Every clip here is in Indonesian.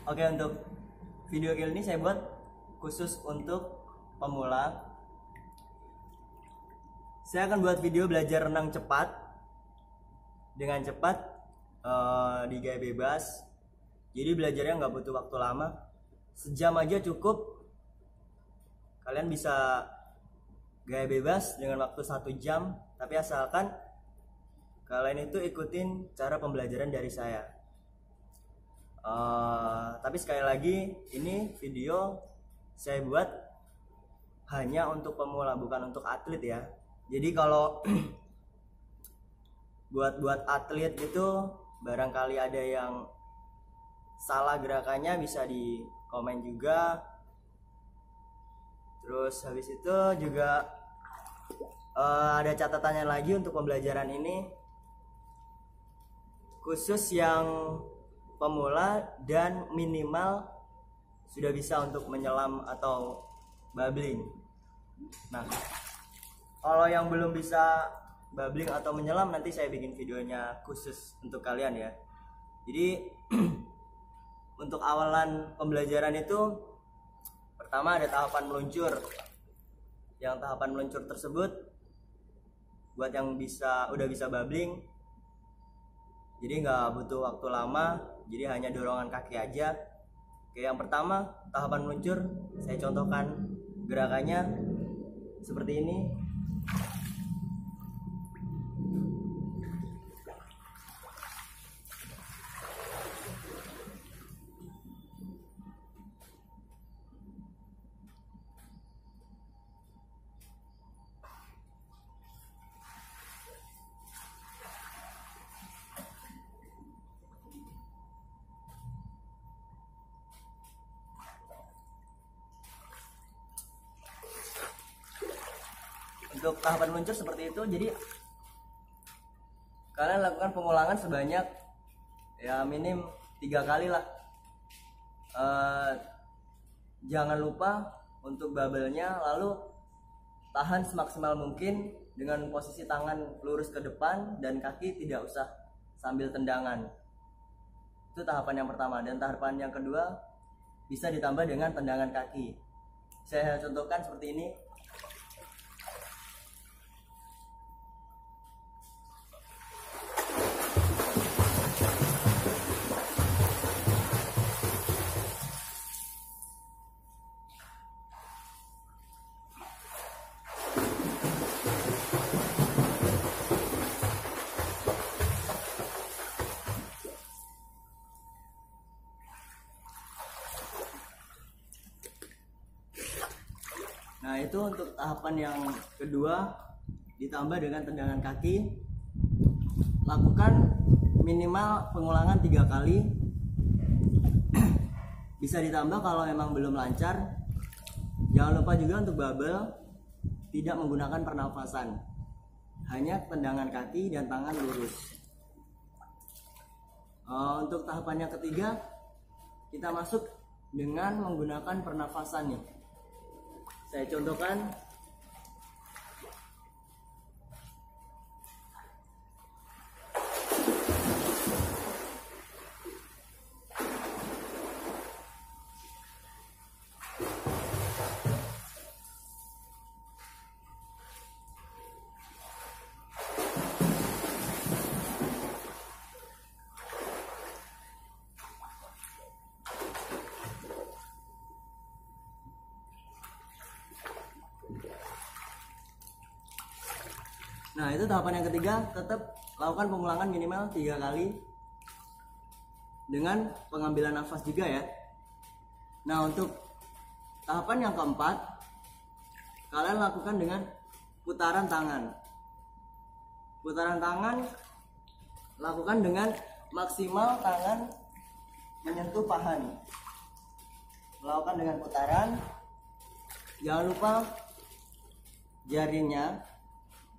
Oke, untuk video kali ini saya buat khusus untuk pemula. Saya akan buat video belajar renang cepat dengan cepat di gaya bebas. Jadi belajarnya nggak butuh waktu lama, sejam aja cukup. Kalian bisa gaya bebas dengan waktu 1 jam, tapi asalkan kalian itu ikutin cara pembelajaran dari saya. Tapi sekali lagi, ini video saya buat hanya untuk pemula, bukan untuk atlet ya. Jadi kalau buat atlet gitu, barangkali ada yang salah gerakannya bisa di komen juga. Terus habis itu juga ada catatannya lagi untuk pembelajaran ini, khusus yang pemula dan minimal sudah bisa untuk menyelam atau bubbling. Nah, kalau yang belum bisa bubbling atau menyelam, nanti saya bikin videonya khusus untuk kalian ya. Jadi untuk awalan pembelajaran itu, pertama ada tahapan meluncur. Yang tahapan meluncur tersebut buat yang udah bisa bubbling, jadi nggak butuh waktu lama, jadi hanya dorongan kaki aja. Oke, yang pertama tahapan meluncur, saya contohkan gerakannya seperti ini. Untuk tahapan meluncur seperti itu. Jadi kalian lakukan pengulangan sebanyak ya minim 3 kali lah. Jangan lupa untuk bubble-nya, lalu tahan semaksimal mungkin dengan posisi tangan lurus ke depan dan kaki tidak usah sambil tendangan. Itu tahapan yang pertama. Dan tahapan yang kedua bisa ditambah dengan tendangan kaki. Saya contohkan seperti ini. Nah, itu untuk tahapan yang kedua, ditambah dengan tendangan kaki. Lakukan minimal pengulangan 3 kali. Bisa ditambah kalau memang belum lancar. Jangan lupa juga untuk bubble tidak menggunakan pernafasan, hanya tendangan kaki dan tangan lurus. Untuk tahapan yang ketiga, kita masuk dengan menggunakan pernafasan nih. Saya contohkan. Nah, itu tahapan yang ketiga. Tetap lakukan pengulangan minimal 3 kali dengan pengambilan nafas juga ya. Nah, untuk tahapan yang keempat, kalian lakukan dengan putaran tangan. Putaran tangan lakukan dengan maksimal tangan menyentuh paha nih. Lakukan dengan putaran. Jangan lupa jarinya,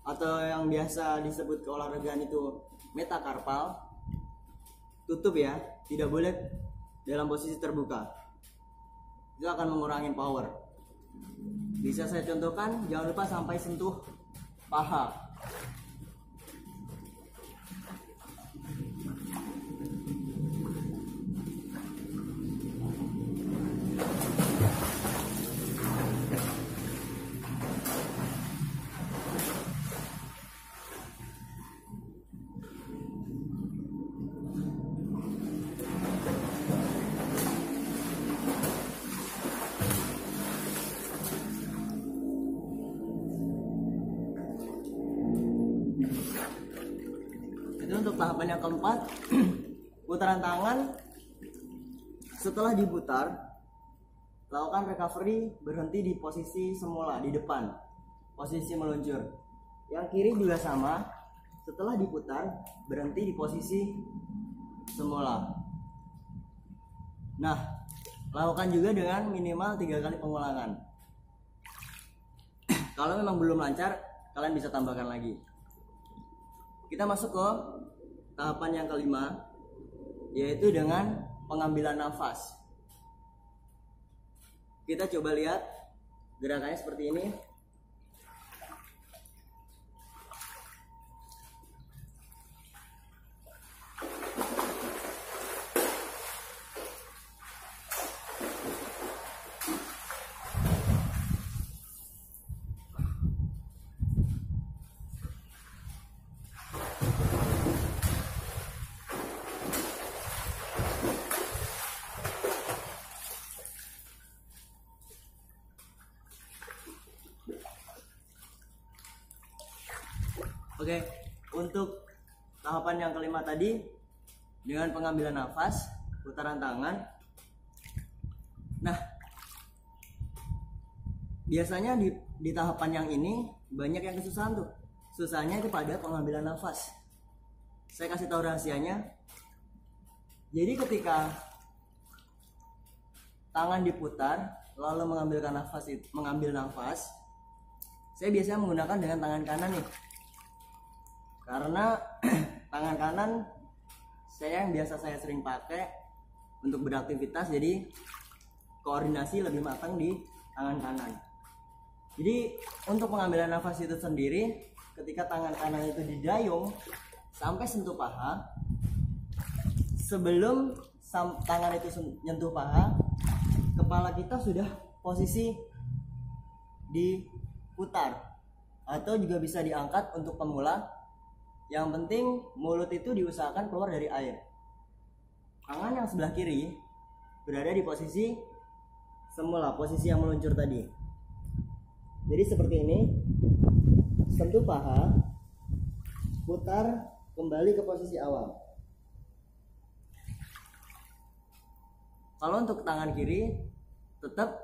atau yang biasa disebut keolahragaan itu metakarpal, tutup ya, tidak boleh dalam posisi terbuka. Itu akan mengurangi power. Bisa saya contohkan, jangan lupa sampai sentuh paha. tahapan yang keempat, putaran tangan. Setelah diputar, lakukan recovery, berhenti di posisi semula di depan, posisi meluncur. Yang kiri juga sama, setelah diputar berhenti di posisi semula. Nah, lakukan juga dengan minimal 3 kali pengulangan. Kalau memang belum lancar, kalian bisa tambahkan lagi. Kita masuk ke tahapan yang kelima, yaitu dengan pengambilan nafas. Kita coba lihat gerakannya seperti ini. Oke, untuk tahapan yang kelima tadi dengan pengambilan nafas, putaran tangan. Nah, biasanya di tahapan yang ini banyak yang kesusahan tuh. Susahnya itu pada pengambilan nafas. Saya kasih tahu rahasianya. Jadi ketika tangan diputar lalu mengambil nafas, saya biasanya menggunakan dengan tangan kanan nih. Karena tangan kanan yang biasa saya sering pakai untuk beraktivitas, jadi koordinasi lebih matang di tangan kanan. Jadi untuk pengambilan nafas itu sendiri, ketika tangan kanan itu didayung sampai sentuh paha, sebelum tangan itu menyentuh paha, kepala kita sudah posisi diputar, atau juga bisa diangkat untuk pemula. Yang penting mulut itu diusahakan keluar dari air. Tangan yang sebelah kiri berada di posisi semula, posisi yang meluncur tadi. Jadi seperti ini, sentuh paha, putar kembali ke posisi awal. Kalau untuk tangan kiri tetap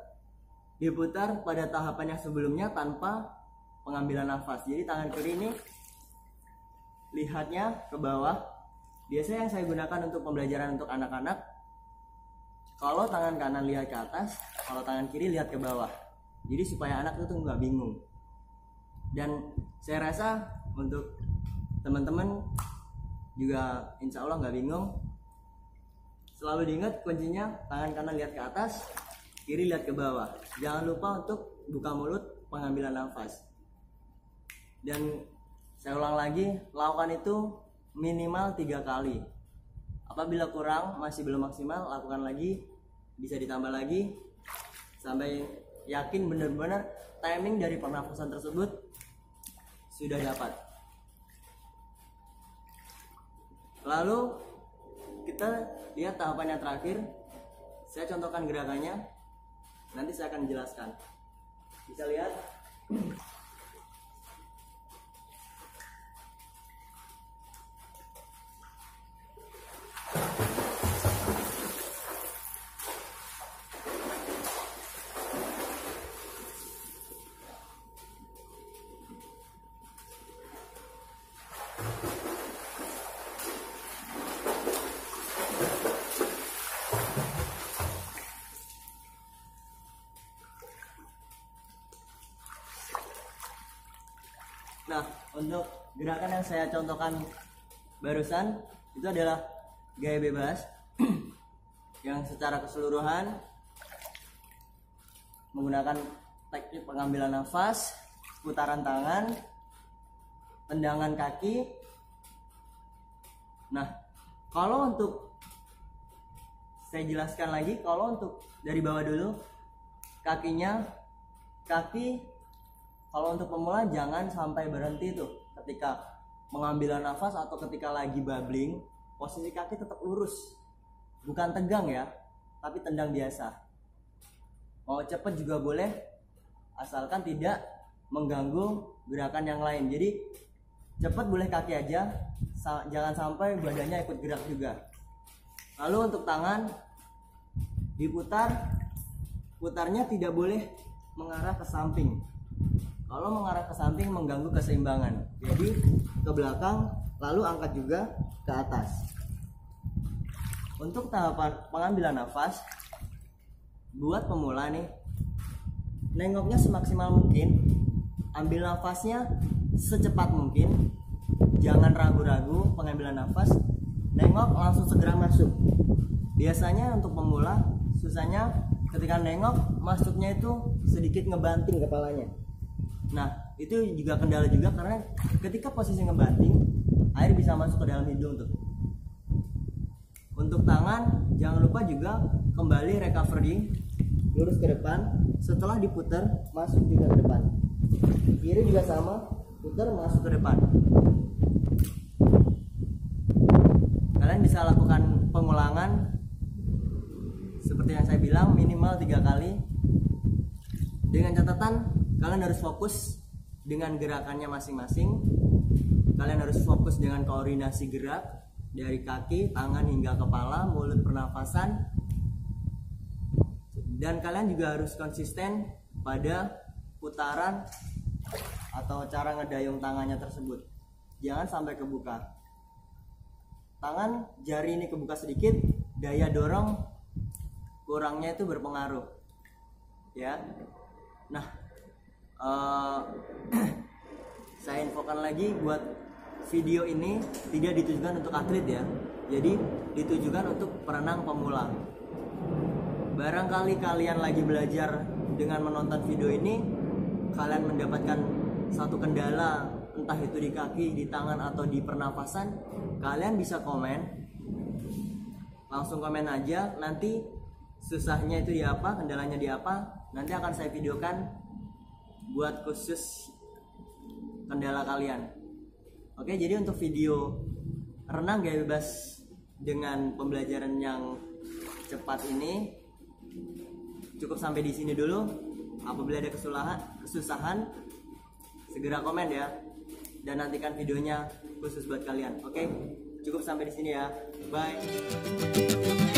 diputar pada tahapan yang sebelumnya tanpa pengambilan nafas. Jadi tangan kiri ini lihatnya ke bawah. Biasanya yang saya gunakan untuk pembelajaran untuk anak-anak, kalau tangan kanan lihat ke atas, kalau tangan kiri lihat ke bawah. Jadi supaya anak itu nggak bingung. Dan saya rasa untuk teman-teman juga insya Allah nggak bingung. Selalu diingat kuncinya, tangan kanan lihat ke atas, kiri lihat ke bawah. Jangan lupa untuk buka mulut pengambilan nafas. Dan saya ulang lagi, lakukan itu minimal 3 kali. Apabila kurang, masih belum maksimal, lakukan lagi, bisa ditambah lagi sampai yakin benar-benar timing dari pernafasan tersebut sudah dapat. Lalu kita lihat tahapan yang terakhir. Saya contohkan gerakannya, nanti saya akan menjelaskan. Bisa lihat. Nah, untuk gerakan yang saya contohkan barusan itu adalah gaya bebas yang secara keseluruhan menggunakan teknik pengambilan nafas, putaran tangan, tendangan kaki. Nah, kalau untuk saya jelaskan lagi, kalau untuk dari bawah dulu, kaki kalau untuk pemula jangan sampai berhenti tuh ketika mengambil nafas atau ketika lagi babbling. Posisi kaki tetap lurus, bukan tegang ya, tapi tendang biasa. Mau cepet juga boleh, asalkan tidak mengganggu gerakan yang lain. Jadi cepat boleh kaki aja, jangan sampai badannya ikut gerak juga. Lalu untuk tangan putarnya tidak boleh mengarah ke samping. Kalau mengarah ke samping mengganggu keseimbangan. Jadi ke belakang, lalu angkat juga ke atas. Untuk tahapan pengambilan nafas, buat pemula nih, nengoknya semaksimal mungkin, ambil nafasnya secepat mungkin, jangan ragu-ragu pengambilan nafas, nengok langsung segera masuk. Biasanya untuk pemula susahnya ketika nengok masuknya itu sedikit ngebanting kepalanya. Nah, itu juga kendala juga karena ketika posisi ngebanting, air bisa masuk ke dalam hidung tuh. Untuk tangan, jangan lupa juga kembali recovery, lurus ke depan. Setelah diputar, masuk juga ke depan. Kiri juga sama, putar masuk ke depan. Kalian bisa lakukan pengulangan seperti yang saya bilang, minimal 3 kali. Dengan catatan, kalian harus fokus dengan gerakannya masing-masing. Kalian harus fokus dengan koordinasi gerak dari kaki, tangan hingga kepala, mulut, pernafasan. Dan kalian juga harus konsisten pada putaran atau cara ngedayung tangannya tersebut. Jangan sampai kebuka. Tangan jari ini kebuka sedikit, daya dorong kurangnya itu berpengaruh. Ya. Nah, saya infokan lagi buat video ini tidak ditujukan untuk atlet ya. Jadi ditujukan untuk perenang pemula. Barangkali kalian lagi belajar dengan menonton video ini, kalian mendapatkan satu kendala, entah itu di kaki, di tangan, atau di pernafasan, kalian bisa komen. Langsung komen aja, nanti susahnya itu di apa, kendalanya di apa, nanti akan saya videokan buat khusus kendala kalian. Oke, jadi untuk video renang gaya bebas dengan pembelajaran yang cepat ini cukup sampai di sini dulu. Apabila ada kesusahan, segera komen ya, dan nantikan videonya khusus buat kalian. Oke, cukup sampai di sini ya. Bye.